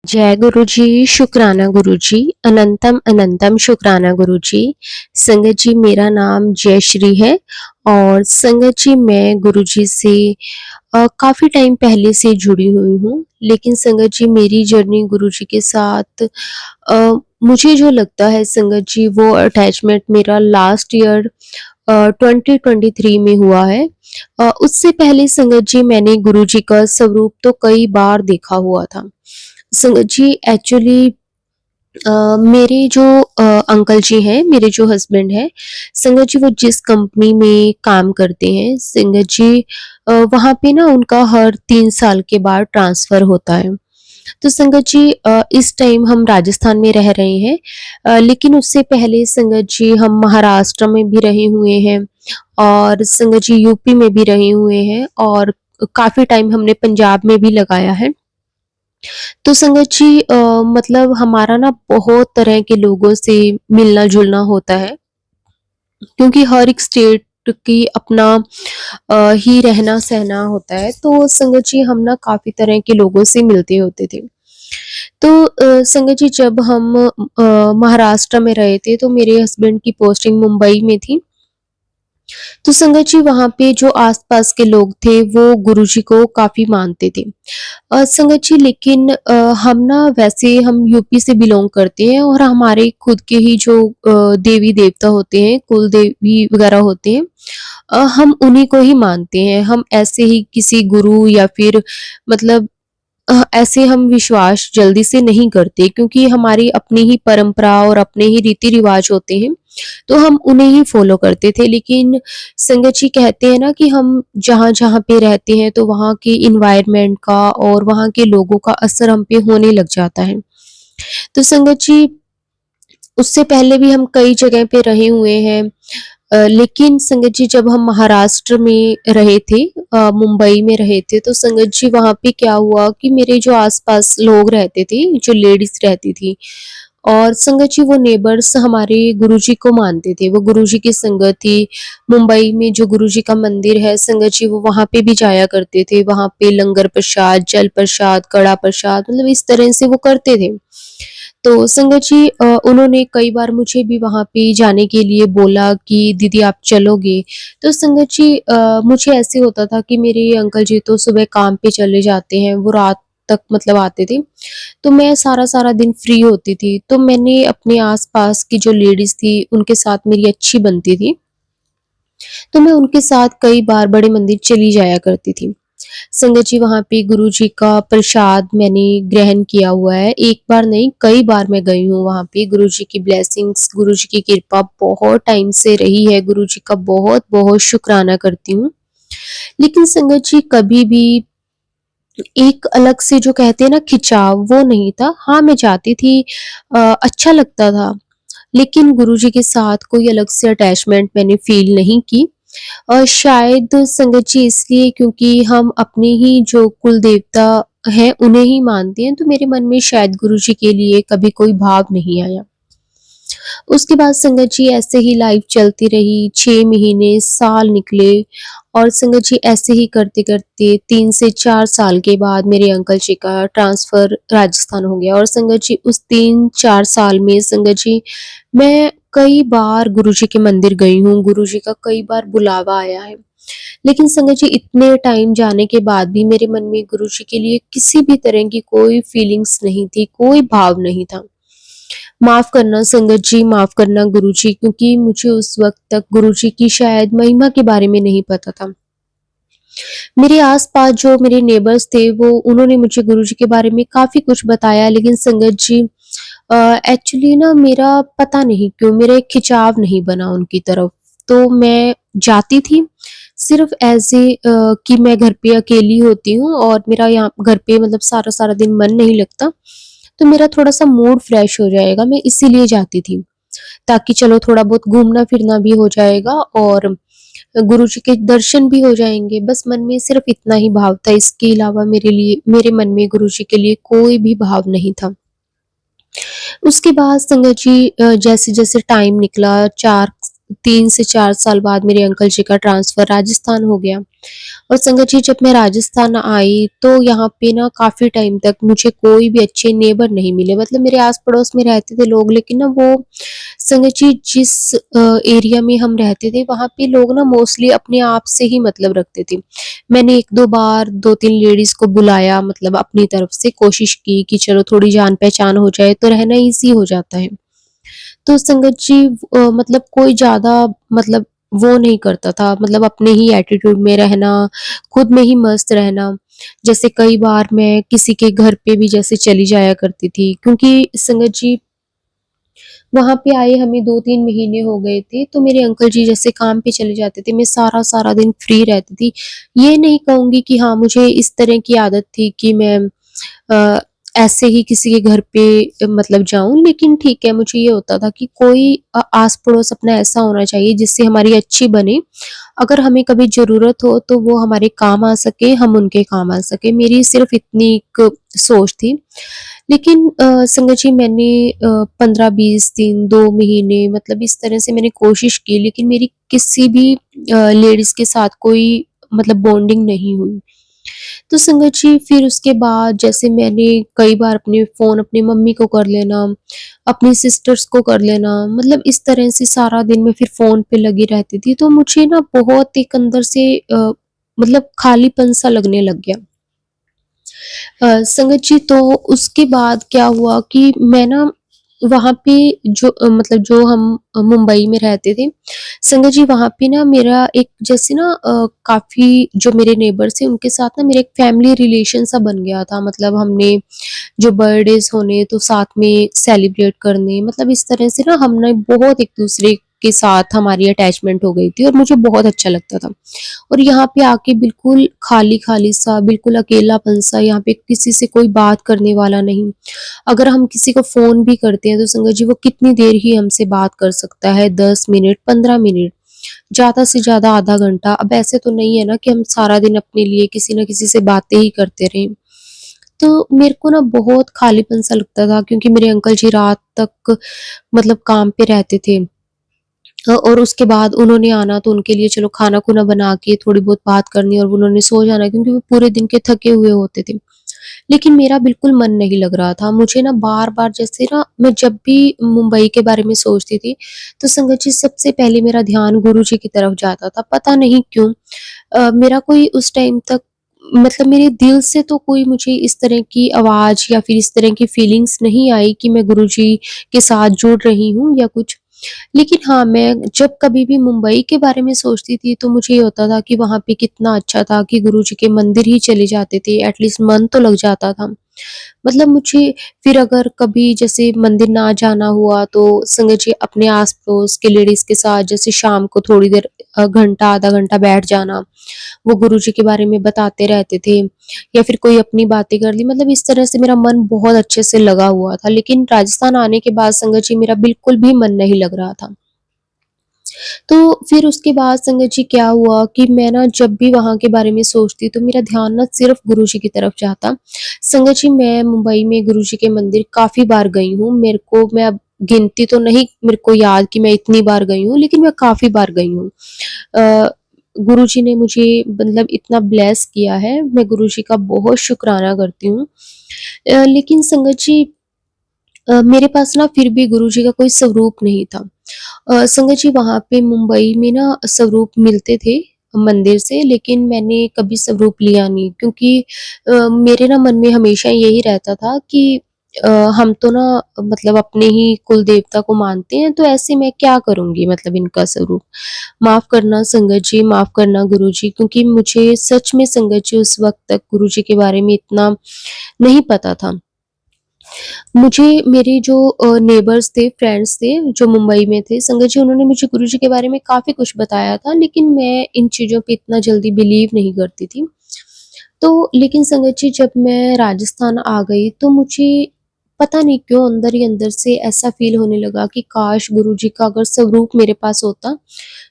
जय गुरु जी, शुक्राना गुरु जी, अनंतम अनंतम शुक्राना गुरु जी। संगत जी, मेरा नाम जयश्री है और संगत जी मैं गुरु जी से काफ़ी टाइम पहले से जुड़ी हुई हूँ। लेकिन संगत जी, मेरी जर्नी गुरु जी के साथ मुझे जो लगता है संगत जी, वो अटैचमेंट मेरा लास्ट ईयर 2023 में हुआ है। उससे पहले संगत जी मैंने गुरु जी का स्वरूप तो कई बार देखा हुआ था। संगत जी एक्चुअली मेरे जो अंकल जी हैं, मेरे जो हस्बैंड हैं, संगत जी वो जिस कंपनी में काम करते हैं, संगत जी वहाँ पे ना उनका हर 3 साल के बाद ट्रांसफ़र होता है। तो संगत जी इस टाइम हम राजस्थान में रह रहे हैं, लेकिन उससे पहले संगत जी हम महाराष्ट्र में भी रहे हुए हैं और संगत जी यूपी में भी रहे हुए हैं और काफ़ी टाइम हमने पंजाब में भी लगाया है। तो संगत जी मतलब हमारा ना बहुत तरह के लोगों से मिलना-जुलना होता है, क्योंकि हर एक स्टेट की अपना ही रहना-सहना होता है। तो संगत जी हम ना काफ़ी तरह के लोगों से मिलते होते थे। तो संगत जी जब हम महाराष्ट्र में रहे थे तो मेरे हस्बैंड की पोस्टिंग मुंबई में थी। तो संगत जी वहाँ पे जो आस-पास के लोग थे वो गुरुजी को काफ़ी मानते थे। संगत जी लेकिन हम ना वैसे हम यूपी से बिलॉन्ग करते हैं और हमारे खुद के ही जो देवी-देवता होते हैं, कुल देवी वगैरह होते हैं, हम उन्हीं को ही मानते हैं। हम ऐसे ही किसी गुरु या फिर मतलब ऐसे हम विश्वास जल्दी से नहीं करते, क्योंकि हमारी अपनी ही परंपरा और अपने ही रीति-रिवाज होते हैं, तो हम उन्हें ही फ़ॉलो करते थे। लेकिन संगत जी कहते हैं ना कि हम जहाँ-जहाँ पे रहते हैं तो वहाँ के एनवायरनमेंट का और वहाँ के लोगों का असर हम पे होने लग जाता है। तो संगत जी उससे पहले भी हम कई जगह पे रहे हुए हैं, लेकिन संगत जी जब हम महाराष्ट्र में रहे थे, मुंबई में रहे थे, तो संगत जी वहाँ पे क्या हुआ कि मेरे जो आस-पास लोग रहते थे, जो लेडीज़ रहती थी और संगत जी वो नेबर्स हमारे गुरुजी को मानते थे, वो गुरुजी की संगत थी। मुंबई में जो गुरुजी का मंदिर है, संगत जी वो वहाँ पे भी जाया करते थे, वहाँ पे लंगर प्रसाद, जल प्रसाद, कड़ा प्रसाद मतलब इस तरह से वो करते थे। तो संगत जी उन्होंने कई बार मुझे भी वहाँ पे जाने के लिए बोला कि दीदी आप चलोगे? तो संगत जी मुझे ऐसे होता था कि मेरे अंकल जी तो सुबह काम पे चले जाते हैं, वो रात तक मतलब आते थे। तो मैं सारा-सारा दिन फ्री होती थी, तो मैंने अपने आस-पास की जो लेडीज़ थी, उनके साथ मेरी अच्छी बनती थी। तो मैं उनके साथ कई बार बड़े मंदिर चली जाया करती थी। संगत जी वहाँ पे गुरुजी का प्रसाद मैंने ग्रहण किया हुआ है। एक बार नहीं, कई बार मैं गई हूँ वहाँ पे। गुरुजी की ब्लेसिंग्स, गुरुजी की कृपा बहुत टाइम से रही है। गुरुजी का बहुत-बहुत शुकराना करती हूँ। लेकिन संगत जी कभी भी एक अलग से जो कहते हैं ना खिंचाव, वो नहीं था। हाँ, मैं जाती थी, अच्छा लगता था। लेकिन गुरुजी के साथ कोई अलग से अटैचमेंट मैंने फ़ील नहीं की। शायद संगत जी इसलिए क्योंकि हम अपने ही जो कुल देवता हैं, उन्हें ही मानते हैं, तो मेरे मन में शायद गुरुजी के लिए कभी कोई भाव नहीं आया। उसके बाद संगत जी ऐसे ही लाइफ चलती रही, 6 महीने, साल निकले और संगत जी ऐसे ही करते-करते 3 से 4 साल के बाद मेरे अंकल जी का ट्रांसफ़र राजस्थान हो गया और संगत जी उस 3-4 साल में संगत जी मैं कई बार गुरुजी के मंदिर गई हूँ, गुरुजी का कई बार बुलावा आया है। लेकिन संगत जी इतने टाइम जाने के बाद भी मेरे मन में गुरुजी के लिए किसी भी तरह की कोई फीलिंग्स नहीं थी, कोई भाव नहीं था। माफ़ करना संगत जी, माफ़ करना गुरुजी, क्योंकि मुझे उस वक़्त तक गुरुजी की शायद महिमा के बारे में नहीं पता था। मेरे आस-पास जो मेरे नेबर्स थे वो उन्होंने मुझे गुरुजी के बारे में काफ़ी कुछ बताया, लेकिन संगत जी एक्चुअली ना मेरा पता नहीं क्यों मेरा एक खिंचाव नहीं बना उनकी तरफ। तो मैं जाती थी सिर्फ़ ऐज़ कि मैं घर पे अकेली होती हूँ और मेरा यहाँ घर पे मतलब सारा-सारा दिन मन नहीं लगता, तो मेरा थोड़ा-सा मूड फ्रेश हो जाएगा, मैं इसीलिए जाती थी। ताकि चलो थोड़ा बहुत घूमना-फिरना भी हो जाएगा और गुरुजी के दर्शन भी हो जाएँगे। बस मन में सिर्फ़ इतना ही भाव था, इसके अलावा मेरे मन में गुरुजी के लिए कोई भी भाव नहीं था। उसके बाद संगत जी जैसे-जैसे टाइम निकला, 3 से 4 साल बाद मेरे अंकल जी का ट्रांसफ़र राजस्थान हो गया। और संगत जी जब मैं राजस्थान आई तो यहाँ पे ना काफ़ी टाइम तक मुझे कोई भी अच्छे नेबर नहीं मिले, मतलब मेरे आस-पड़ोस में रहते थे लोग, लेकिन ना वो संगत जी जिस एरिया में हम रहते थे वहाँ पे लोग ना मोस्टली अपने आप से ही मतलब रखते थे। मैंने 1-2 बार 2-3 लेडीज़ को बुलाया, मतलब अपनी तरफ से कोशिश की कि चलो थोड़ी जान-पहचान हो जाए तो रहना ईज़ी हो जाता है। तो संगत जी मतलब कोई ज़्यादा मतलब वो नहीं करता था, मतलब अपने ही एटीट्यूड में रहना, खुद में ही मस्त रहना। जैसे कई बार मैं किसी के घर पे भी जैसे चली जाया करती थी, क्योंकि संगत जी वहाँ पे आए हमें 2-3 महीने हो गए थे, तो मेरे अंकल जी जैसे काम पे चले जाते थे, मैं सारा-सारा दिन फ्री रहती थी। ये नहीं कहूँगी कि हाँ, मुझे इस तरह की आदत थी कि मैं अ, ऐसे ही किसी के घर पे मतलब जाऊँ, लेकिन ठीक है, मुझे ये होता था कि कोई आस-पड़ोस अपना ऐसा होना चाहिए जिससे हमारी अच्छी बने। अगर हमें कभी ज़रूरत हो तो वो हमारे काम आ सके, हम उनके काम आ सकें। मेरी सिर्फ़ इतनी एक सोच थी। लेकिन संगत जी मैंने 15-20 दिन, 2 महीने मतलब इस तरह से मैंने कोशिश की, लेकिन मेरी किसी भी लेडीज़ के साथ कोई मतलब बॉन्डिंग नहीं हुई। तो संगत जी फिर उसके बाद जैसे मैंने कई बार अपने फ़ोन अपनी मम्मी को कर लेना, अपनी सिस्टर्स को कर लेना, मतलब इस तरह से सारा दिन मैं फिर फ़ोन पे लगी रहती थी। तो मुझे ना बहुत एक अंदर से मतलब खालीपन-सा लगने लग गया। संगत जी तो उसके बाद क्या हुआ कि मैं ना वहाँ पे जो मतलब जो हम मुंबई में रहते थे, संगत जी वहाँ पे ना मेरा एक जैसे ना काफ़ी जो मेरे नेबर्स थे उनके साथ ना मेरा एक फैमिली रिलेशन सा बन गया था। मतलब हमने जो बर्थडेज़ होने तो साथ में सेलिब्रेट करने, मतलब इस तरह से ना हमने बहुत एक-दूसरे के साथ हमारी अटैचमेंट हो गई थी और मुझे बहुत अच्छा लगता था। और यहाँ पे आके बिल्कुल खाली-खाली सा, बिल्कुल अकेलापन-सा, यहाँ पे किसी से कोई बात करने वाला नहीं। अगर हम किसी को फ़ोन भी करते हैं तो संगत जी वो कितनी देर ही हमसे बात कर सकता है, 10 मिनट, 15 मिनट, ज़्यादा से ज़्यादा आधा घंटा। अब ऐसे तो नहीं है ना कि हम सारा दिन अपने लिए किसी न किसी से बातें ही करते रहें। तो मेरे को ना बहुत खालीपन-सा लगता था, क्योंकि मेरे अंकल जी रात तक मतलब काम पे रहते थे। और उसके बाद उन्होंने आना तो उनके लिए चलो खाना-खूना बना के थोड़ी बहुत बात करनी और उन्होंने सो जाना, क्योंकि वो पूरे दिन के थके हुए होते थे। लेकिन मेरा बिल्कुल मन नहीं लग रहा था। मुझे ना बार-बार जैसे ना मैं जब भी मुंबई के बारे में सोचती थी, तो संगत जी सबसे पहले मेरा ध्यान गुरुजी की तरफ जाता था। पता नहीं क्यों? मेरा कोई उस टाइम तक मतलब मेरे दिल से तो कोई मुझे इस तरह की आवाज़ या फिर इस तरह की फीलिंग्स नहीं आई कि मैं गुरुजी के साथ जुड़ रही हूँ या कुछ। लेकिन हाँ, मैं जब कभी भी मुंबई के बारे में सोचती थी तो मुझे ये होता था कि वहाँ पे कितना अच्छा था कि गुरुजी के मंदिर ही चले जाते थे, एटलीस्ट मन तो लग जाता था। मतलब मुझे फिर अगर कभी जैसे मंदिर ना जाना हुआ तो संगत जी अपने आस-पड़ोस के लेडीज़ के साथ जैसे शाम को थोड़ी देर घंटा, आधा घंटा बैठ जाना, वो गुरुजी के बारे में बताते रहते थे या फिर कोई अपनी बातें कर ली, मतलब इस तरह से मेरा मन बहुत अच्छे से लगा हुआ था। लेकिन राजस्थान आने के बाद संगत जी मेरा बिल्कुल भी मन नहीं लग रहा था। तो फिर उसके बाद संगत जी क्या हुआ कि मैं ना जब भी वहाँ के बारे में सोचती तो मेरा ध्यान ना सिर्फ़ गुरुजी की तरफ जाता। संगत जी मैं मुंबई में गुरुजी के मंदिर काफ़ी बार गई हूँ। मेरे को मैं अब गिनती तो नहीं मेरे को याद कि मैं इतनी बार गई हूँ, लेकिन मैं काफ़ी बार गई हूँ। अ, गुरुजी ने मुझे मतलब इतना ब्लेस किया है, मैं गुरुजी का बहुत शुकराना करती हूँ। लेकिन संगत जी मेरे पास ना फिर भी गुरुजी का कोई स्वरूप नहीं था। संगत जी वहाँ पे मुंबई में ना स्वरूप मिलते थे मंदिर से, लेकिन मैंने कभी स्वरूप लिया नहीं, क्योंकि मेरे ना मन में हमेशा यही रहता था कि अ, हम तो ना मतलब अपने ही कुल देवता को मानते हैं, तो ऐसे मैं क्या करूँगी मतलब इनका स्वरूप। माफ़ करना संगत जी, माफ़ करना गुरुजी, क्योंकि मुझे सच में संगत जी उस वक़्त तक गुरुजी के बारे में इतना नहीं पता था। मुझे मेरे जो नेबर्स थे, फ्रेंड्स थे, जो मुंबई में थे, संगत जी उन्होंने मुझे गुरुजी के बारे में काफ़ी कुछ बताया था, लेकिन मैं इन चीज़ों पे इतना जल्दी बिलीव नहीं करती थी। तो लेकिन संगत जी जब मैं राजस्थान आ गई तो मुझे पता नहीं क्यों अंदर ही अंदर से ऐसा फ़ील होने लगा कि काश गुरुजी का अगर स्वरूप मेरे पास होता,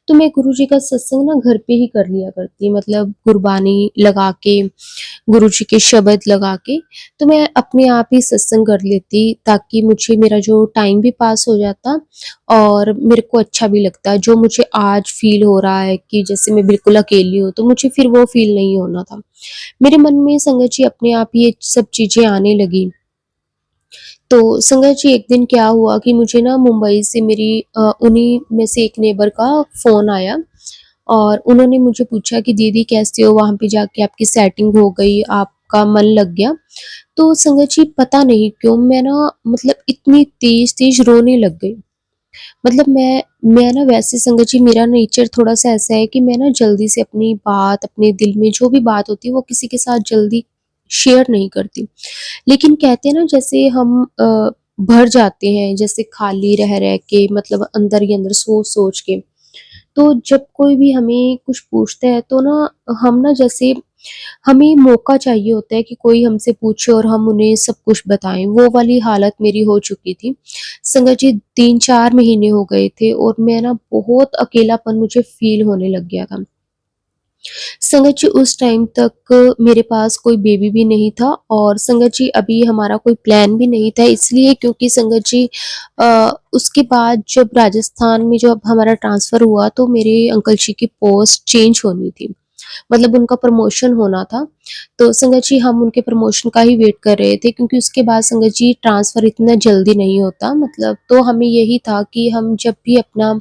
तो मैं गुरुजी का सत्संग ना घर पे ही कर लिया करती। मतलब गुरबानी लगा के, गुरुजी के शब्द लगा के, तो मैं अपने आप ही सत्संग कर लेती ताकि मुझे मेरा जो टाइम भी पास हो जाता और मेरे को अच्छा भी लगता। जो मुझे आज फ़ील हो रहा है कि जैसे मैं बिल्कुल अकेली हूँ, तो मुझे फिर वो फ़ील नहीं होना था। मेरे मन में संगत जी अपने आप ये सब चीज़ें आने लगी। तो संगत जी एक दिन क्या हुआ कि मुझे ना मुंबई से मेरी उन्हीं में से एक नेबर का फ़ोन आया और उन्होंने मुझे पूछा कि दीदी कैसे हो? वहाँ पे जाके आपकी सेटिंग हो गई, आपका मन लग गया। तो संगत जी पता नहीं क्यों मैं ना मतलब इतनी तेज़-तेज़ रोने लग गई। मतलब मैं ना वैसे संगत जी मेरा नेचर थोड़ा-सा ऐसा है कि मैं ना जल्दी से अपनी बात, अपने दिल में जो भी बात होती है वो किसी के साथ जल्दी शेयर नहीं करती। लेकिन कहते हैं ना जैसे हम भर जाते हैं जैसे खाली रह-रह के मतलब अंदर ही अंदर सोच-सोच के। तो जब कोई भी हमें कुछ पूछता है तो ना हम ना जैसे हमें मौका चाहिए होता है कि कोई हमसे पूछे और हम उन्हें सब कुछ बताएँ, वो वाली हालत मेरी हो चुकी थी। संगत जी 3-4 महीने हो गए थे और मैं ना बहुत अकेलापन मुझे फ़ील होने लग गया था। संगत जी उस टाइम तक मेरे पास कोई बेबी भी नहीं था और संगत जी अभी हमारा कोई प्लान भी नहीं था इसलिए क्योंकि संगत जी उसके बाद जब राजस्थान में जब हमारा ट्रांसफ़र हुआ तो मेरे अंकल जी की पोस्ट चेंज होनी थी। मतलब उनका प्रमोशन होना था। तो संगत जी हम उनके प्रमोशन का ही वेट कर रहे थे क्योंकि उसके बाद संगत जी ट्रांसफ़र इतना जल्दी नहीं होता मतलब तो हमें यही था कि हम जब भी अपना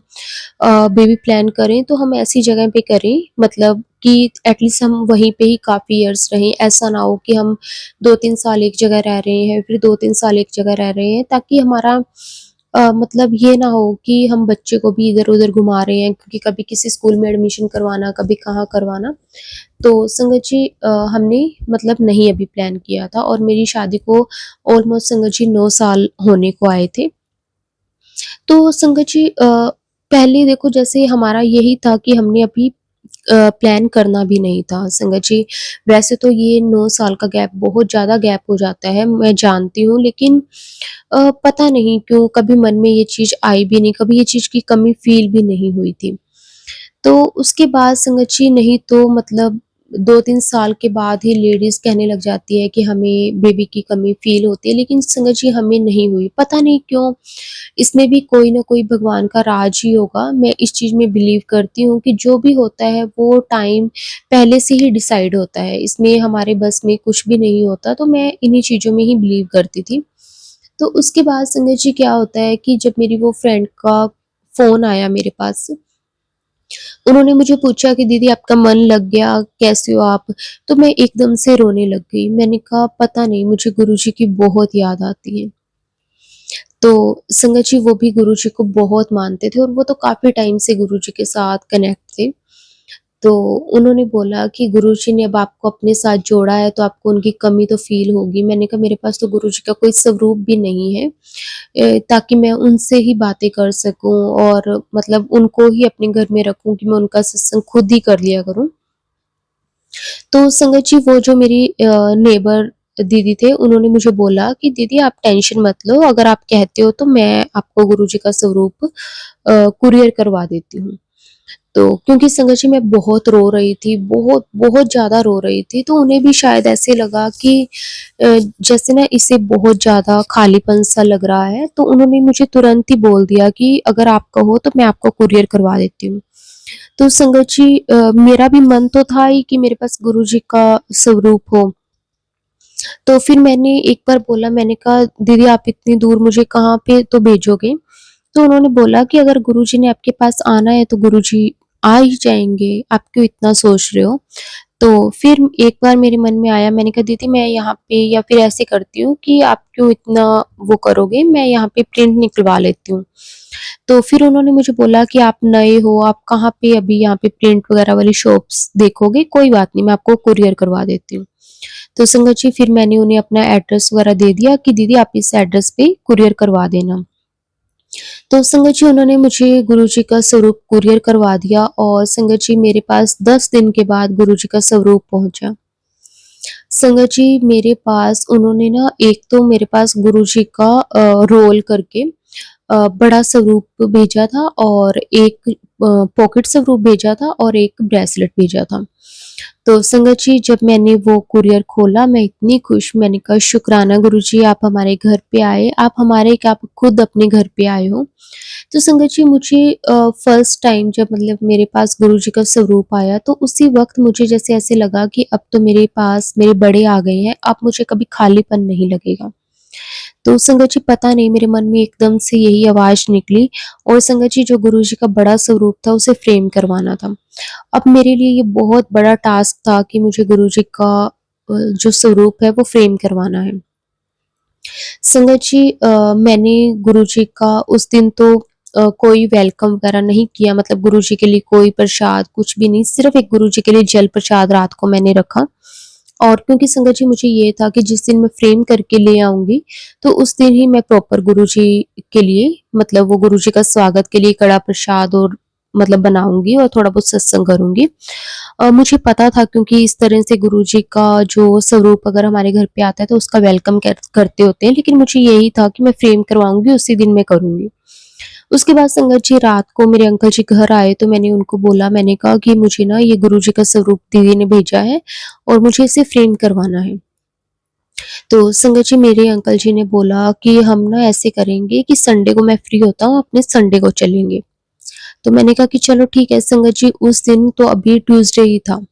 बेबी प्लान करें तो हम ऐसी जगह पे करें मतलब कि एटलीस्ट हम वहीं पे ही काफ़ी इयर्स रहें। ऐसा ना हो कि हम 2-3 साल एक जगह रह रहे हैं, फिर 2-3 साल एक जगह रह रहे हैं ताकि हमारा मतलब ये ना हो कि हम बच्चे को भी इधर-उधर घुमा रहे हैं क्योंकि कभी किसी स्कूल में एडमिशन करवाना, कभी कहाँ करवाना। तो संगत जी हमने मतलब नहीं अभी प्लान किया था और मेरी शादी को ऑलमोस्ट संगत जी 9 साल होने को आए थे। तो संगत जी पहले देखो जैसे हमारा यही था कि हमने अभी प्लान करना भी नहीं था। संगत जी वैसे तो ये 9 साल का गैप बहुत ज़्यादा गैप हो जाता है, मैं जानती हूँ लेकिन पता नहीं क्यों कभी मन में ये चीज़ आई भी नहीं, कभी ये चीज़ की कमी फ़ील भी नहीं हुई थी। तो उसके बाद संगत जी नहीं तो मतलब 2-3 साल के बाद ही लेडीज़ कहने लग जाती है कि हमें बेबी की कमी फ़ील होती है, लेकिन संगत जी हमें नहीं हुई। पता नहीं क्यों? इसमें भी कोई न कोई भगवान का राज ही होगा। मैं इस चीज़ में बिलीव करती हूँ कि जो भी होता है वो टाइम पहले से ही डिसाइड होता है। इसमें हमारे बस में कुछ भी नहीं होता, तो मैं इन्हीं चीज़ों में ही बिलीव करती थी। तो उसके बाद संगत जी क्या होता है कि जब मेरी वो फ्रेंड का फ़ोन आया मेरे पास उन्होंने मुझे पूछा कि दीदी आपका मन लग गया, कैसे हो आप? तो मैं एकदम से रोने लग गई। मैंने कहा पता नहीं मुझे गुरुजी की बहुत याद आती है। तो संगत जी वो भी गुरुजी को बहुत मानते थे और वो तो काफ़ी टाइम से गुरुजी के साथ कनेक्ट थे। तो उन्होंने बोला कि गुरुजी ने अब आपको अपने साथ जोड़ा है तो आपको उनकी कमी तो फ़ील होगी। मैंने कहा मेरे पास तो गुरुजी का कोई स्वरूप भी नहीं है ताकि मैं उनसे ही बातें कर सकूँ और मतलब उनको ही अपने घर में रखूँ कि मैं उनका सत्संग खुद ही कर लिया करूँ। तो संगत जी वो जो मेरी नेबर दीदी थे उन्होंने मुझे बोला कि दीदी आप टेंशन मत लो अगर आप कहते हो तो मैं आपको गुरुजी का स्वरूप कुरियर करवा देती हूँ। तो क्योंकि संगत जी मैं बहुत रो रही थी, बहुत, बहुत ज़्यादा रो रही थी, तो उन्हें भी शायद ऐसे लगा कि जैसे ना इसे बहुत ज़्यादा खालीपन-सा लग रहा है, तो उन्होंने मुझे तुरंत ही बोल दिया कि अगर आप कहो तो मैं आपको कुरियर करवा देती हूँ। तो संगत जी मेरा भी मन तो था ही कि मेरे पास गुरुजी का स्वरूप हो। तो फिर मैंने एक बार बोला मैंने कहा दीदी आप इतनी दूर मुझे कहाँ पे तो भेजोगे? तो उन्होंने बोला कि अगर गुरुजी ने आपके पास आना है तो गुरुजी आ ही जाएँगे, आप क्यों इतना सोच रहे हो? तो फिर एक बार मेरे मन में आया मैंने कहा दीदी मैं यहाँ पे या फिर ऐसे करती हूँ कि आप क्यों इतना वो करोगे, मैं यहाँ पे प्रिंट निकलवा लेती हूँ। तो फिर उन्होंने मुझे बोला कि आप नए हो, आप कहाँ पे अभी यहाँ पे प्रिंट वगैरह वाली शॉप्स देखोगे? कोई बात नहीं मैं आपको कुरियर करवा देती हूँ। तो संगत जी फिर मैंने उन्हें अपना एड्रेस वगैरह दे दिया कि दीदी आप इस एड्रेस पे कुरियर करवा देना। तो संगत जी उन्होंने मुझे गुरुजी का स्वरूप कुरियर करवा दिया और संगत जी मेरे पास 10 दिन के बाद गुरुजी का स्वरूप पहुँचा। संगत जी मेरे पास उन्होंने ना एक तो मेरे पास गुरुजी का रोल करके बड़ा स्वरूप भेजा था और एक पॉकेट स्वरूप भेजा था और एक ब्रेसलेट भेजा था। तो संगत जी जब मैंने वो कुरियर खोला मैं इतनी खुश, मैंने कहा शुक्राना गुरुजी आप हमारे घर पे आए, आप खुद अपने घर पे आए हो। तो संगत जी मुझे फर्स्ट टाइम जब मतलब मेरे पास गुरुजी का स्वरूप आया तो उसी वक़्त मुझे जैसे ऐसे लगा कि अब तो मेरे पास मेरे बड़े आ गए हैं, अब मुझे कभी खालीपन नहीं लगेगा। तो संगत जी पता नहीं मेरे मन में एकदम से यही आवाज़ निकली और संगत जी जो गुरुजी का बड़ा स्वरूप था उसे फ्रेम करवाना था। अब मेरे लिए ये बहुत बड़ा टास्क था कि मुझे गुरुजी का जो स्वरूप है वो फ्रेम करवाना है। संगत जी मैंने गुरुजी का उस दिन तो कोई वेलकम वगैरह नहीं किया, मतलब गुरुजी के लिए कोई प्रसाद कुछ भी नहीं, सिर्फ़ एक गुरुजी के लिए जल प्रसाद रात को मैंने रखा। और क्योंकि संगत जी मुझे ये था कि जिस दिन मैं फ्रेम करके ले आऊँगी, तो उस दिन ही मैं प्रॉपर गुरुजी के लिए मतलब वो गुरुजी का स्वागत के लिए कड़ा प्रसाद और मतलब बनाऊँगी और थोड़ा बहुत सत्संग करूँगी। मुझे पता था क्योंकि इस तरह से गुरुजी का जो स्वरूप अगर हमारे घर पे आता है तो उसका वेलकम करते होते हैं, लेकिन मुझे यही था कि मैं फ्रेम करवाऊँगी उसी दिन मैं करूँगी। उसके बाद संगत जी रात को मेरे अंकल जी घर आए तो मैंने उनको बोला, मैंने कहा कि मुझे ना ये गुरुजी का स्वरूप दीदी ने भेजा है और मुझे इसे फ्रेम करवाना है। तो संगत जी मेरे अंकल जी ने बोला कि हम ना ऐसे करेंगे कि संडे को मैं फ्री होता हूँ, अपने संडे को चलेंगे। तो मैंने कहा कि चलो ठीक है संगत जी, उस दिन तो अभी ट्यूसडे ही था।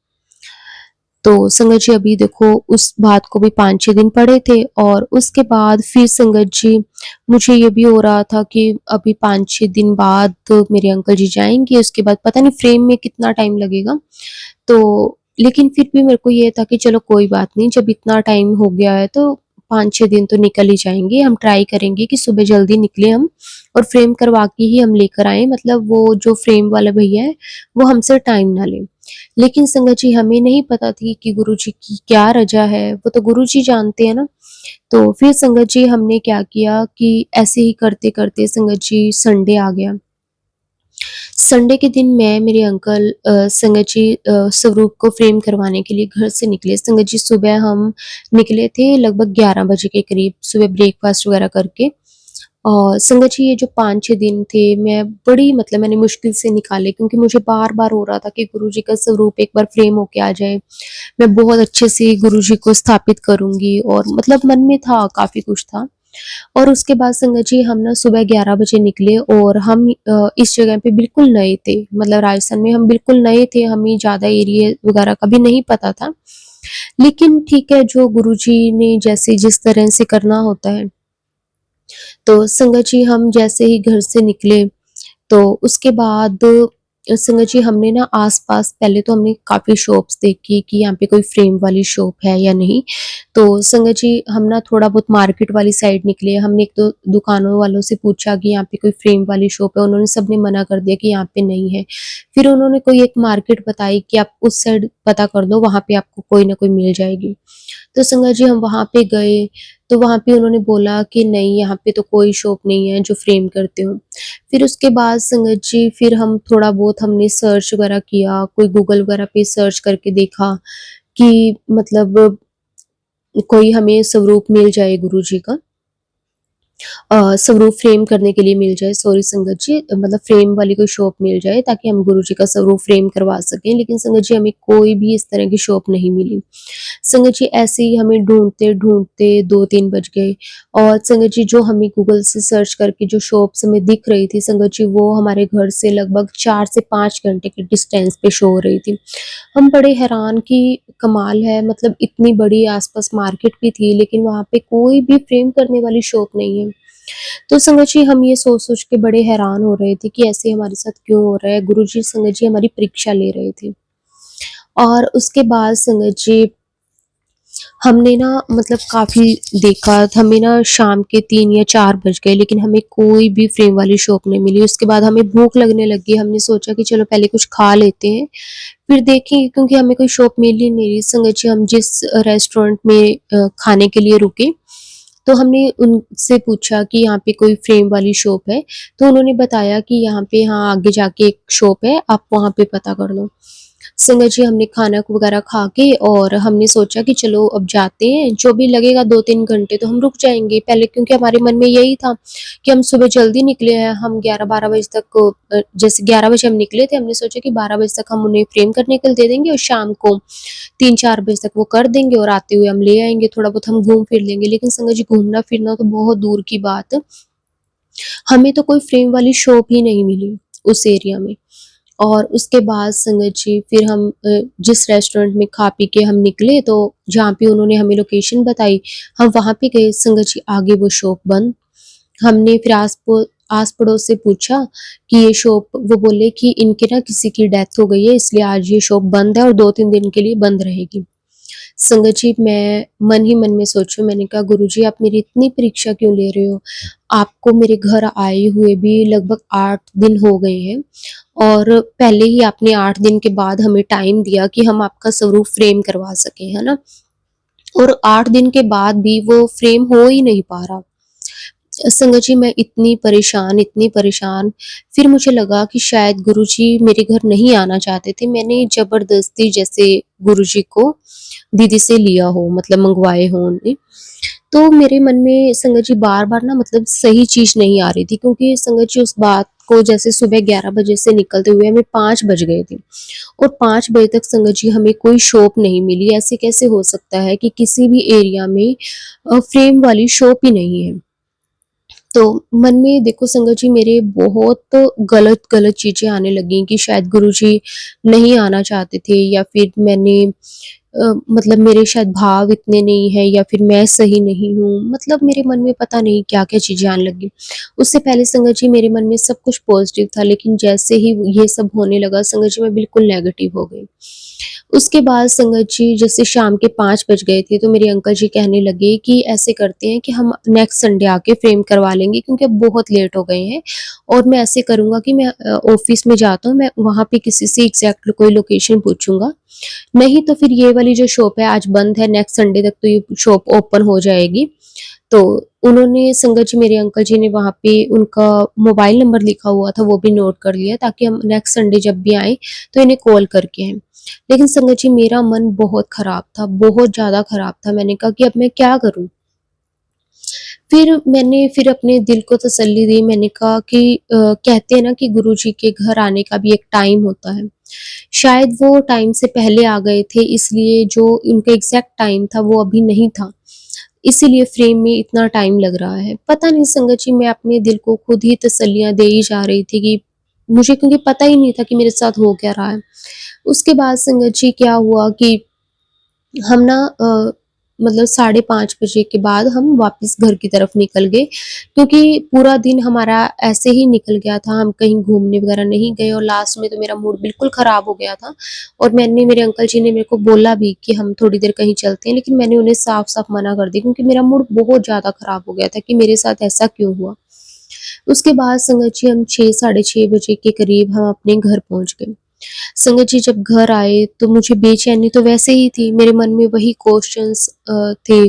तो संगत जी अभी देखो उस बात को भी 5-6 दिन पड़े थे और उसके बाद फिर संगत जी मुझे ये भी हो रहा था कि अभी 5-6 दिन बाद तो मेरे अंकल जी जाएँगे, उसके बाद पता नहीं फ्रेम में कितना टाइम लगेगा। तो लेकिन फिर भी मेरे को ये था कि चलो कोई बात नहीं, जब इतना टाइम हो गया है तो 5-6 दिन तो निकल ही जाएँगे। हम ट्राई करेंगे कि सुबह जल्दी निकले हम और फ्रेम करवा के ही हम लेकर आएँ, मतलब वो जो फ्रेम वाला भैया है, वो हमसे टाइम ना ले। लेकिन संगत जी हमें नहीं पता थी कि गुरुजी की क्या रज़ा है, वो तो गुरुजी जानते हैं ना। तो फिर संगत जी हमने क्या किया कि ऐसे ही करते-करते संगत जी संडे आ गया। संडे के दिन मैं मेरे अंकल संगत जी स्वरूप को फ्रेम करवाने के लिए घर से निकले। संगत जी सुबह हम निकले थे लगभग 11 बजे के करीब, सुबह ब्रेकफ़ास्ट वगैरह करके। और संगत जी ये जो 5-6 दिन थे मैं बड़ी मतलब मैंने मुश्किल से निकाले क्योंकि मुझे बार-बार हो रहा था कि गुरुजी का स्वरूप एक बार फ्रेम होके आ जाए। मैं बहुत अच्छे से गुरुजी को स्थापित करूँगी और मतलब मन में था, काफ़ी कुछ था। और उसके बाद संगत जी हम ना सुबह 11 बजे निकले और हम इस जगह पे बिल्कुल नए थे, मतलब राजस्थान में हम बिल्कुल नए थे, हमें ज़्यादा एरिया वगैरह का भी नहीं पता था। लेकिन ठीक है, जो गुरुजी ने जैसे जिस तरह से करना होता है, तो संगत जी हम जैसे ही घर से निकले तो उसके बाद संगत जी हमने ना आस-पास पहले तो हमने काफ़ी शॉप्स देखी कि यहाँ पे कोई फ्रेम वाली शॉप है या नहीं। तो संगत जी हम ना थोड़ा बहुत मार्केट वाली साइड निकले, हमने 1-2 दुकानों वालों से पूछा कि यहाँ पे कोई फ्रेम वाली शॉप है, उन्होंने सबने मना कर दिया कि यहाँ पे नहीं है। फिर उन्होंने कोई एक मार्केट बताई कि आप उस साइड पता कर दो, वहाँ पे आपको कोई ना कोई मिल जाएगी। तो संगत जी हम वहाँ पे गए, तो वहाँ पे उन्होंने बोला कि नहीं यहाँ पे तो कोई शॉप नहीं है जो फ्रेम करते हो। फिर उसके बाद संगत जी फिर हम थोड़ा बहुत हमने सर्च वगैरह किया, कोई गूगल वगैरह पे सर्च करके देखा कि मतलब कोई हमें स्वरूप मिल जाए गुरुजी का। स्वरूप फ्रेम करने के लिए मिल जाए, सॉरी संगत जी, मतलब फ्रेम वाली कोई शॉप मिल जाए ताकि हम गुरुजी का स्वरूप फ्रेम करवा सकें। लेकिन संगत जी हमें कोई भी इस तरह की शॉप नहीं मिली। संगत जी ऐसे ही हमें ढूँढते-ढूँढते 2-3 बज गए और संगत जी जो हमें गूगल से सर्च करके जो शॉप्स हमें दिख रही थी संगत जी, वो हमारे घर से लगभग 4 से 5 घंटे के डिस्टेंस पे शो हो रही थी। हम बड़े हैरान कि कमाल है, मतलब इतनी बड़ी आस-पास मार्केट भी थी लेकिन वहाँ पे कोई भी फ्रेम करने वाली शॉप नहीं है। तो संगत जी हम ये सोच-सोच के बड़े हैरान हो रहे थे कि ऐसे हमारे साथ क्यों हो रहा है? गुरुजी संगत जी हमारी परीक्षा ले रहे थे। और उसके बाद संगत जी हमने ना मतलब काफ़ी देखा, हमें ना शाम के 3 या 4 बज गए लेकिन हमें कोई भी फ्रेम वाली शॉप नहीं मिली। उसके बाद हमें भूख लगने लगी, हमने सोचा कि चलो पहले कुछ खा लेते हैं, फिर देखेंगे, क्योंकि हमें कोई शॉप मिल ही नहीं रही। संगत जी हम जिस रेस्टोरेंट में खाने के लिए रुके, तो हमने उनसे पूछा कि यहाँ पे कोई फ्रेम वाली शॉप है? तो उन्होंने बताया कि यहाँ पे हाँ, आगे जाके एक शॉप है, आप वहाँ पे पता कर लो। संगत जी हमने खाना वगैरह खा के और हमने सोचा कि चलो अब जाते हैं, जो भी लगेगा 2-3 घंटे तो हम रुक जाएँगे। पहले क्योंकि हमारे मन में यही था कि हम सुबह जल्दी निकले हैं, हम 11-12 बजे तक जैसे 11 बजे हम निकले थे, हमने सोचा कि 12 बजे तक हम उन्हें फ्रेम करने के लिए दे देंगे और शाम को 3-4 बजे तक वो कर देंगे और आते हुए हम ले आएँगे, थोड़ा बहुत हम घूम फिर लेंगे। लेकिन संगत जी घूमना-फिरना तो बहुत दूर की बात, हमें तो कोई फ्रेम वाली शॉप ही नहीं मिली उस एरिया में। और उसके बाद संगत जी फिर हम जिस रेस्टोरेंट में खा पी के हम निकले तो जहाँ पे उन्होंने हमें लोकेशन बताई, हम वहाँ पे गए संगत जी आगे वो शॉप बंद। हमने फिर आस-पड़ोस से पूछा कि ये शॉप वो बोले कि इनके ना किसी की डेथ हो गई है इसलिए आज ये शॉप बंद है और 2-3 दिन के लिए बंद रहेगी। संगत जी मैं मन ही मन में सोचूँ मैंने कहा गुरुजी आप मेरी इतनी परीक्षा क्यों ले रहे हो? आपको मेरे घर आए हुए भी लगभग 8 दिन हो गए हैं और पहले ही आपने 8 दिन के बाद हमें टाइम दिया कि हम आपका स्वरूप फ्रेम करवा सकें, है ना? और 8 दिन के बाद भी वो फ्रेम हो ही नहीं पा रहा। संगत जी मैं इतनी परेशान, फिर मुझे लगा कि शायद गुरुजी मेरे घर नहीं आना चाहते थे। मैंने ज़बरदस्ती जैसे गुरुजी को दीदी से लिया हो मतलब मँगवाए हों उन्हें। तो मेरे मन में संगत जी बार-बार ना मतलब सही चीज़ नहीं आ रही थी क्योंकि संगत जी उस बात को जैसे सुबह 11 बजे से निकलते हुए हमें 5 बज गए थे और 5 बजे तक संगत जी हमें कोई शॉप नहीं मिली। ऐसे कैसे हो सकता है कि किसी भी एरिया में फ्रेम वाली शॉप ही नहीं है। तो मन में देखो संगत जी मेरे बहुत गलत-गलत चीज़ें आने लगी कि शायद गुरुजी नहीं आना चाहते थे या फिर मैंने मतलब मेरे शायद भाव इतने नहीं है या फिर मैं सही नहीं हूँ, मतलब मेरे मन में पता नहीं क्या-क्या चीज़ें आने लगी। उससे पहले संगत जी मेरे मन में सब कुछ पॉज़िटिव था लेकिन जैसे ही ये सब होने लगा संगत जी मैं बिल्कुल नेगेटिव हो गई। उसके बाद संगत जी जैसे शाम के 5 बज गए थे तो मेरे अंकल जी कहने लगे कि ऐसे करते हैं कि हम नेक्स्ट संडे आके फ्रेम करवा लेंगे क्योंकि अब बहुत लेट हो गए हैं और मैं ऐसे करूँगा कि मैं ऑफ़िस में जाता हूँ, मैं वहाँ पे किसी से एग्ज़ैक्ट कोई लोकेशन पूछूँगा नहीं तो फिर ये वाली जो शॉप है आज बंद है, नेक्स्ट संडे तक तो ये शॉप ओपन हो जाएगी। तो उन्होंने संगत जी मेरे अंकल जी ने वहाँ पे उनका मोबाइल नंबर लिखा हुआ था वो भी नोट कर लिया ताकि हम नेक्स्ट संडे जब भी आएँ तो इन्हें कॉल करके आएँ। लेकिन संगत जी मेरा मन बहुत ख़राब था, बहुत ज़्यादा ख़राब था। मैंने कहा कि अब मैं क्या करूँ? फिर अपने दिल को तसल्ली दी, मैंने कहा कि कहते हैं ना कि गुरुजी के घर आने का भी एक टाइम होता है। शायद वो टाइम से पहले आ गए थे इसलिए जो उनका एग्ज़ैक्ट टाइम था वो अभी नहीं था। इसीलिए फ्रेम में इतना टाइम लग रहा है। पता नहीं संगत जी मैं अपने दिल को खुद ही तसल्लियाँ दे ही जा रही थी कि मुझे क्योंकि पता ही नहीं था कि मेरे साथ हो क्या रहा है। उसके बाद संगत जी क्या हुआ कि हम ना मतलब साढ़े 5 बजे के बाद हम वापस घर की तरफ निकल गए क्योंकि पूरा दिन हमारा ऐसे ही निकल गया था, हम कहीं घूमने वगैरह नहीं गए और लास्ट में तो मेरा मूड बिल्कुल ख़राब हो गया था और मेरे अंकल जी ने मेरे को बोला भी कि हम थोड़ी देर कहीं चलते हैं, लेकिन मैंने उन्हें साफ-साफ मना कर दिया क्योंकि मेरा मूड बहुत ज़्यादा ख़राब हो गया था कि मेरे साथ ऐसा क्यों हुआ? उसके बाद संगत जी हम 6 साढ़े 6 बजे के करीब हम अपने घर पहुँच गए। संगत जी जब घर आए तो मुझे बेचैनी तो वैसे ही थी, मेरे मन में वही क्वेश्चंस थे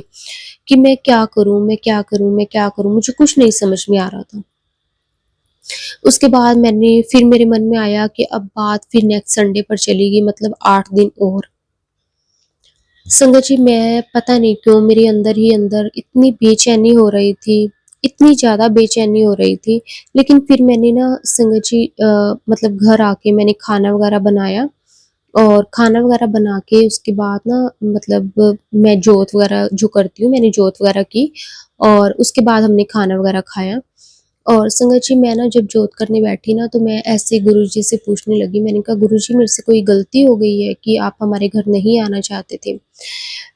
कि मैं क्या करूँ, मैं क्या करूँ, मैं क्या करूँ? मुझे कुछ नहीं समझ में आ रहा था। उसके बाद फिर मेरे मन में आया कि अब बात फिर नेक्स्ट संडे पर चलेगी मतलब 8 दिन और। संगत जी मैं पता नहीं क्यों मेरे अंदर ही अंदर इतनी बेचैनी हो रही थी, इतनी ज़्यादा बेचैनी हो रही थी, लेकिन फिर मैंने ना संगत जी मतलब घर आके मैंने खाना वगैरह बनाया और खाना वगैरह बना के उसके बाद ना मतलब मैं जोत वगैरह जो करती हूँ मैंने जोत वगैरह की और उसके बाद हमने खाना वगैरह खाया। और संगत जी मैं ना जब जोत करने बैठी ना तो मैं ऐसे गुरुजी से पूछने लगी, मैंने कहा गुरुजी मेरे से कोई गलती हो गई है कि आप हमारे घर नहीं आना चाहते थे?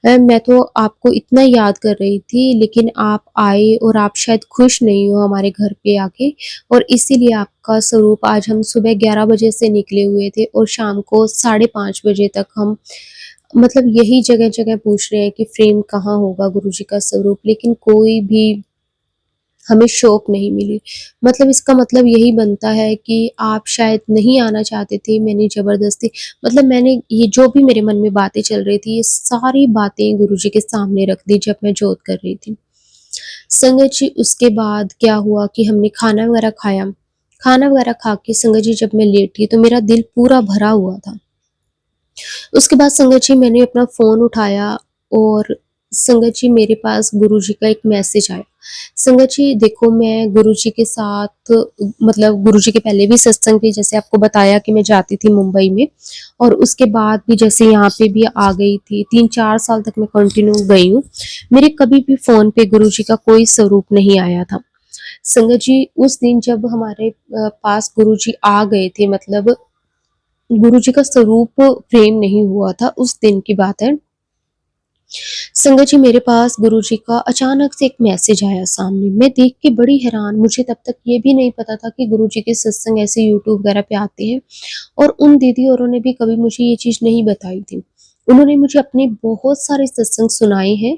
मैं तो आपको इतना याद कर रही थी लेकिन आप आए और आप शायद खुश नहीं हो हमारे घर पे आके और इसीलिए आपका स्वरूप आज हम सुबह 11 बजे से निकले हुए थे और शाम को साढ़े 5 बजे तक हम मतलब यही जगह-जगह पूछ रहे हैं कि फ्रेम कहाँ होगा गुरुजी का स्वरूप, लेकिन कोई भी हमें शॉप नहीं मिली। मतलब इसका मतलब यही बनता है कि आप शायद नहीं आना चाहते थे, मैंने ज़बरदस्ती मतलब मैंने ये जो भी मेरे मन में बातें चल रही थी, ये सारी बातें गुरुजी के सामने रख दी जब मैं जोत कर रही थी। संगत जी उसके बाद क्या हुआ कि हमने खाना वगैरह खाया। खाना वगैरह खा के संगत जी जब मैं लेटी तो मेरा दिल पूरा भरा हुआ था। उसके बाद संगत जी मैंने अपना फ़ोन उठाया और संगत जी मेरे पास गुरुजी का एक मैसेज आया। संगत जी देखो, मैं गुरुजी के साथ मतलब गुरुजी के पहले भी सत्संग पे जैसे आपको बताया कि मैं जाती थी मुंबई में, और उसके बाद भी जैसे यहाँ पे भी आ गई थी, 3-4 साल तक मैं कंटिन्यू गई हूँ। मेरे कभी भी फ़ोन पे गुरुजी का कोई स्वरूप नहीं आया था। संगत जी उस दिन जब हमारे पास गुरुजी आ गए थे, मतलब गुरुजी का स्वरूप फ्रेम नहीं हुआ था, उस दिन की बात है। संगत जी मेरे पास गुरुजी का अचानक से एक मैसेज आया सामने। मैं देख के बड़ी हैरान, मुझे तब तक ये भी नहीं पता था कि गुरुजी के सत्संग ऐसे यूट्यूब वगैरह पे आते हैं, और उन दीदी औरों ने भी कभी मुझे ये चीज़ नहीं बताई थी। उन्होंने मुझे अपने बहुत सारे सत्संग सुनाए हैं,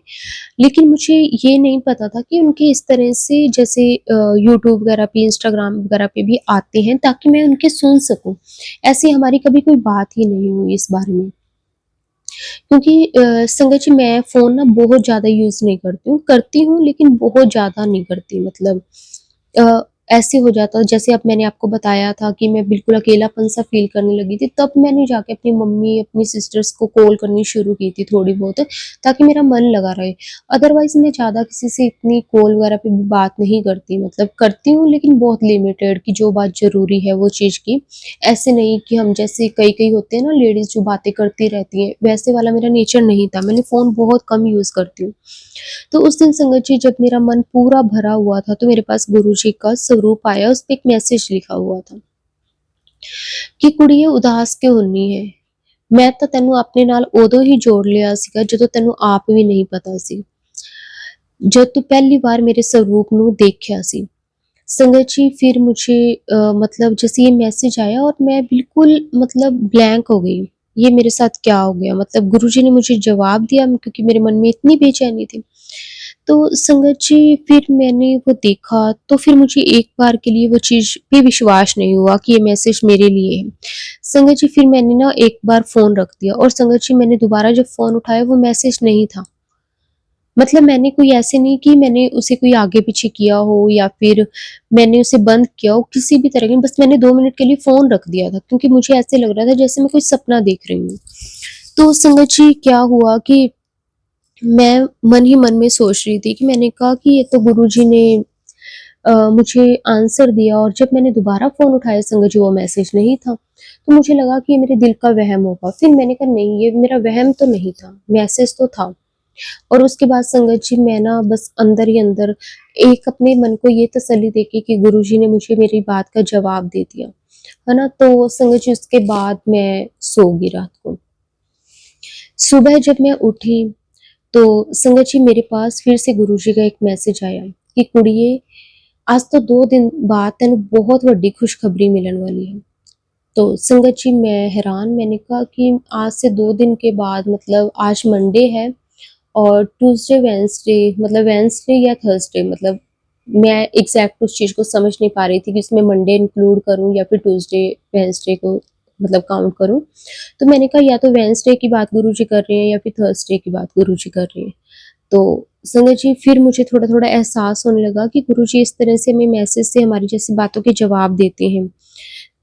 लेकिन मुझे ये नहीं पता था कि उनके इस तरह से जैसे यूट्यूब वगैरह पे, इंस्टाग्राम वगैरह पे भी आते हैं ताकि मैं उनके सुन सकूँ। ऐसी हमारी कभी कोई बात ही नहीं हुई इस बारे में। क्योंकि संगत जी मैं फ़ोन ना बहुत ज़्यादा यूज़ नहीं करती हूँ लेकिन बहुत ज़्यादा नहीं करती, मतलब अ, ऐसे हो जाता जैसे अब मैंने आपको बताया था कि मैं बिल्कुल अकेलापन-सा फ़ील करने लगी थी, तब मैंने जाके अपनी मम्मी, अपनी सिस्टर्स को कॉल करनी शुरू की थी थोड़ी बहुत, ताकि मेरा मन लगा रहे। अदरवाइज़ मैं ज़्यादा किसी से इतनी कॉल वगैरह पे भी बात नहीं करती, मतलब करती हूँ लेकिन बहुत लिमिटेड, कि जो बात ज़रूरी है वो चीज़ की। ऐसे नहीं कि हम जैसे कई-कई होते हैं ना लेडीज़ जो बातें करती रहती हैं, वैसे वाला मेरा नेचर नहीं था। मैंने फ़ोन बहुत कम यूज़ करती हूँ। तो उस दिन संगत जी जब मेरा मन पूरा भरा हुआ था, तो मेरे पास गुरुजी का स्वरूप आया, उसपे एक मैसेज लिखा हुआ था कि कुड़िए उदास क्यों ਹੁੰਨੀ ਹੈ, मैं तो ਤੈਨੂੰ ਆਪਣੇ ਨਾਲ ਉਦੋਂ ਹੀ ਜੋੜ ਲਿਆ ਸੀਗਾ ਜਦੋਂ ਤੈਨੂੰ ਆਪ ਵੀ ਨਹੀਂ ਪਤਾ ਸੀ, जब तू पहली बार मेरे स्वरूप ਨੂੰ ਦੇਖਿਆ ਸੀ। संगत जी फिर मुझे मतलब जैसे ये मैसेज आया और मैं बिल्कुल मतलब ब्लैंक हो गई। ये मेरे साथ क्या हो गया? मतलब गुरुजी ने मुझे जवाब दिया, क्योंकि मेरे मन में इतनी बेचैनी थी। तो संगत जी फिर मैंने वो देखा, तो फिर मुझे एक बार के लिए वो चीज़ पे विश्वास नहीं हुआ कि ये मैसेज मेरे लिए है। संगत जी फिर मैंने ना एक बार फ़ोन रख दिया, और संगत जी मैंने दोबारा जब फ़ोन उठाया वो मैसेज नहीं था। मतलब मैंने कोई ऐसे नहीं कि मैंने उसे कोई आगे-पीछे किया हो या फिर मैंने उसे बंद किया हो, किसी भी तरह की, बस मैंने 2 मिनट के लिए फ़ोन रख दिया था, क्योंकि मुझे ऐसे लग रहा था जैसे मैं कोई सपना देख रही हूँ। तो संगत जी क्या हुआ कि मैं मन ही मन में सोच रही थी, कि मैंने कहा कि ये तो गुरुजी ने मुझे आंसर दिया, और जब मैंने दोबारा फ़ोन उठाया संगत जी वो मैसेज नहीं था। तो मुझे लगा कि ये मेरे दिल का वहम होगा। फिर मैंने कहा नहीं, ये मेरा वहम तो नहीं था, मैसेज तो था। और उसके बाद संगत जी मैं ना बस अंदर ही अंदर एक अपने मन को ये तसल्ली देके कि गुरुजी ने मुझे मेरी बात का जवाब दे दिया, है ना? तो संगत जी उसके बाद मैं सो गई रात को। सुबह जब मैं उठी तो संगत जी मेरे पास फिर से गुरुजी का एक मैसेज आया कि कुड़िए आज तो 2 दिन बाद तेनू बहुत वड्डी खुशखबरी मिलन वाली है। तो संगत जी मैं हैरान, मैंने कहा कि आज से 2 दिन के बाद, मतलब आज मंडे है और ट्यूसडे, वेडनेसडे, मतलब वेडनेसडे या थर्सडे, मतलब मैं एग्ज़ैक्ट उस चीज़ को समझ नहीं पा रही थी कि इसमें मंडे इंक्लूड करूँ या फिर ट्यूसडे, वेडनेसडे को मतलब काउंट करूँ। तो मैंने कहा या तो वेडनेसडे की बात गुरुजी कर रहे हैं या फिर थर्सडे की बात गुरुजी कर रहे हैं। तो संगत जी फिर मुझे थोड़ा-थोड़ा एहसास होने लगा कि गुरुजी इस तरह से हमें मैसेज से हमारी जैसी बातों के जवाब देते हैं।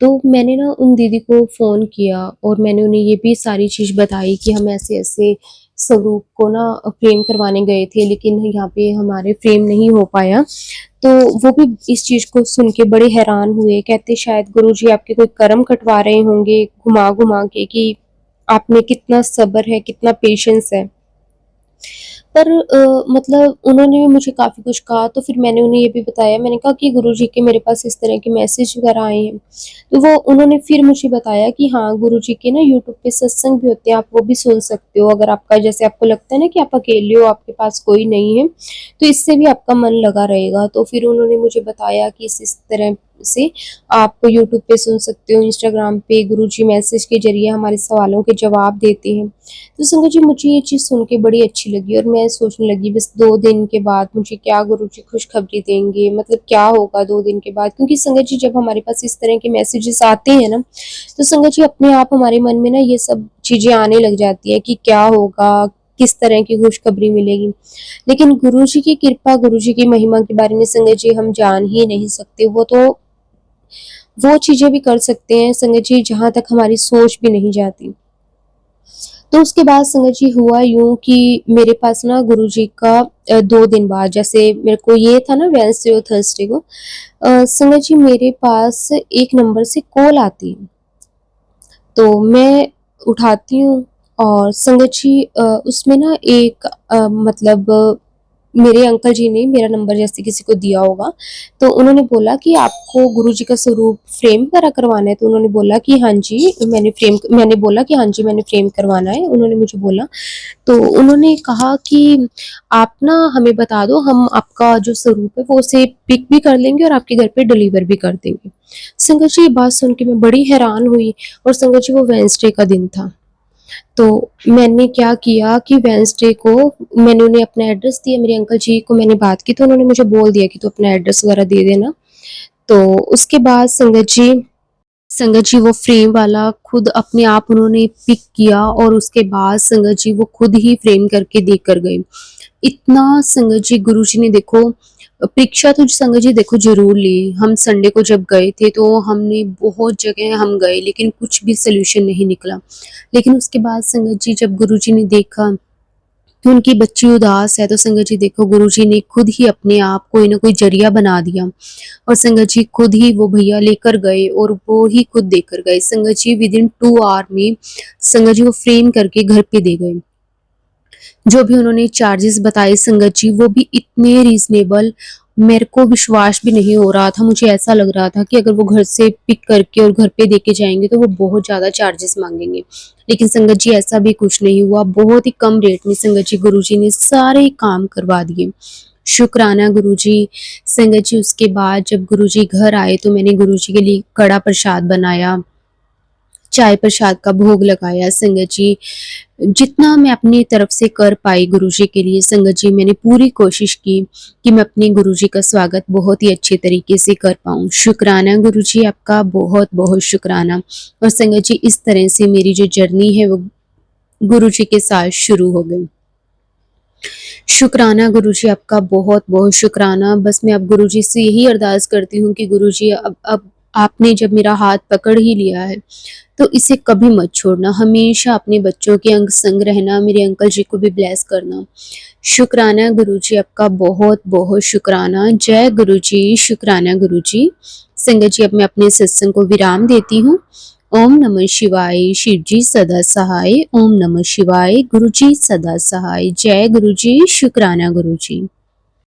तो मैंने ना उन दीदी को फ़ोन किया और मैंने उन्हें ये भी सारी चीज़ बताई कि हम ऐसे-ऐसे स्वरूप को ना फ्रेम करवाने गए थे, लेकिन यहाँ पे हमारे फ्रेम नहीं हो पाया। तो वो भी इस चीज़ को सुन के बड़े हैरान हुए, कहते शायद गुरुजी आपके कोई कर्म कटवा रहे होंगे घुमा-घुमा के, कि आप में कितना सब्र है, कितना पेशेंस है। पर मतलब उन्होंने भी मुझे काफ़ी कुछ कहा, तो फिर मैंने उन्हें ये भी बताया, मैंने कहा कि गुरुजी के मेरे पास इस तरह के मैसेज वगैरह आए हैं। तो वो उन्होंने फिर मुझे बताया कि हाँ, गुरुजी के ना यूट्यूब पे सत्संग भी होते हैं, आप वो भी सुन सकते हो। अगर आपका जैसे आपको लगता है ना कि आप अकेले हो, आपके पास कोई नहीं है, तो इससे भी आपका मन लगा रहेगा। तो फिर उन्होंने मुझे बताया कि इस तरह से आप यूट्यूब पे सुन सकते हो, इंस्टाग्राम पे गुरुजी मैसेज के ज़रिए हमारे सवालों के जवाब देते हैं। तो संगत जी मुझे ये चीज़ सुन के बड़ी अच्छी लगी और मैं सोचने लगी बस 2 दिन के बाद मुझे क्या गुरुजी खुशखबरी देंगे, मतलब क्या होगा 2 दिन के बाद, क्योंकि संगत जी जब हमारे पास इस तरह के मैसेजेस आते हैं ना, तो संगत जी अपने आप हमारे मन में ना ये सब चीज़ें आने लग जाती हैं कि क्या होगा, किस तरह की खुशखबरी मिलेगी। लेकिन गुरुजी की कृपा, गुरुजी की महिमा के बारे में संगत जी हम जान ही नहीं सकते। वो चीज़ें भी कर सकते हैं संगत जी जहाँ तक हमारी सोच भी नहीं जाती। तो उसके बाद संगत जी हुआ यूँ कि मेरे पास ना गुरुजी का 2 दिन बाद, जैसे मेरे को ये था ना वेडनेसडे और थर्सडे को, संगत जी मेरे पास एक नंबर से कॉल आती है। तो मैं उठाती हूँ और संगत जी उसमें ना एक मतलब मेरे अंकल जी ने मेरा नंबर जैसे किसी को दिया होगा, तो उन्होंने बोला कि आपको गुरुजी का स्वरूप फ्रेम करा करवाना है? तो उन्होंने बोला कि हाँ जी, मैंने बोला कि हाँ जी, मैंने फ्रेम करवाना है। उन्होंने मुझे बोला, तो उन्होंने कहा कि आप ना हमें बता दो, हम आपका जो स्वरूप है वो उसे पिक भी कर लेंगे और आपके घर पे डिलीवर भी कर देंगे। संगत जी ये बात सुन के मैं बड़ी हैरान हुई, और संगत जी वो वेडनेसडे का दिन था। तो मैंने क्या किया कि वेडनेसडे को मैंने उन्हें अपना एड्रेस दिया, मेरे अंकल जी को मैंने बात की तो उन्होंने मुझे बोल दिया कि तू अपना एड्रेस वगैरह दे देना। तो उसके बाद संगत जी वो फ्रेम वाला खुद अपने आप उन्होंने पिक किया, और उसके बाद संगत जी वो खुद ही फ्रेम करके देकर गए। इतना संगत जी गुरुजी ने देखो परीक्षा तो संगत जी देखो ज़रूर ली। हम संडे को जब गए थे तो हमने बहुत जगह हम गए, लेकिन कुछ भी सॉल्यूशन नहीं निकला। लेकिन उसके बाद संगत जी जब गुरुजी ने देखा कि उनकी बच्ची उदास है, तो संगत जी देखो गुरुजी ने खुद ही अपने आप कोई ना कोई ज़रिया बना दिया, और संगत जी खुद ही वो भैया लेकर गए और वो ही खुद देकर गए। संगत जी विदिन 2 आवर में संगत जी वो फ्रेम करके घर पे दे गए। जो भी उन्होंने चार्जेस बताए संगत जी, वो भी इतने रीज़नेबल, मेरे को विश्वास भी नहीं हो रहा था। मुझे ऐसा लग रहा था कि अगर वो घर से पिक करके और घर पे देके जाएँगे तो वो बहुत ज़्यादा चार्जेस माँगेंगे। लेकिन संगत जी ऐसा भी कुछ नहीं हुआ, बहुत ही कम रेट में संगत जी गुरुजी ने सारे काम करवा दिए। शुक्राना गुरुजी। संगत जी उसके बाद जब गुरुजी घर आए तो मैंने गुरुजी के लिए कड़ा प्रसाद बनाया, चाय प्रसाद का भोग लगाया। संगत जी जितना मैं अपनी तरफ से कर पाई गुरुजी के लिए, संगत जी मैंने पूरी कोशिश की कि मैं अपने गुरुजी का स्वागत बहुत ही अच्छे तरीके से कर पाऊँ। शुक्राना गुरुजी, आपका बहुत-बहुत शुक्राना। और संगत जी इस तरह से मेरी जो जर्नी है वो गुरुजी के साथ शुरू हो गई। शुक्राना गुरुजी, आपका बहुत-बहुत शुक्राना। बस मैं अब गुरुजी से यही अरदास करती हूँ कि गुरुजी अब आपने जब मेरा हाथ पकड़ ही लिया है, तो इसे कभी मत छोड़ना, हमेशा अपने बच्चों के अंग संग रहना, मेरे अंकल जी को भी ब्लेस करना। शुक्राना गुरुजी, आपका बहुत-बहुत शुक्राना। जय गुरुजी, शुक्राना गुरुजी। संगत जी अब मैं अपने सत्संग को विराम देती हूँ। ओम नमः शिवाय, शिव जी सदा सहाय। ओम नमः शिवाय, गुरुजी सदा सहाय। जय गुरुजी, शुक्राना गुरुजी।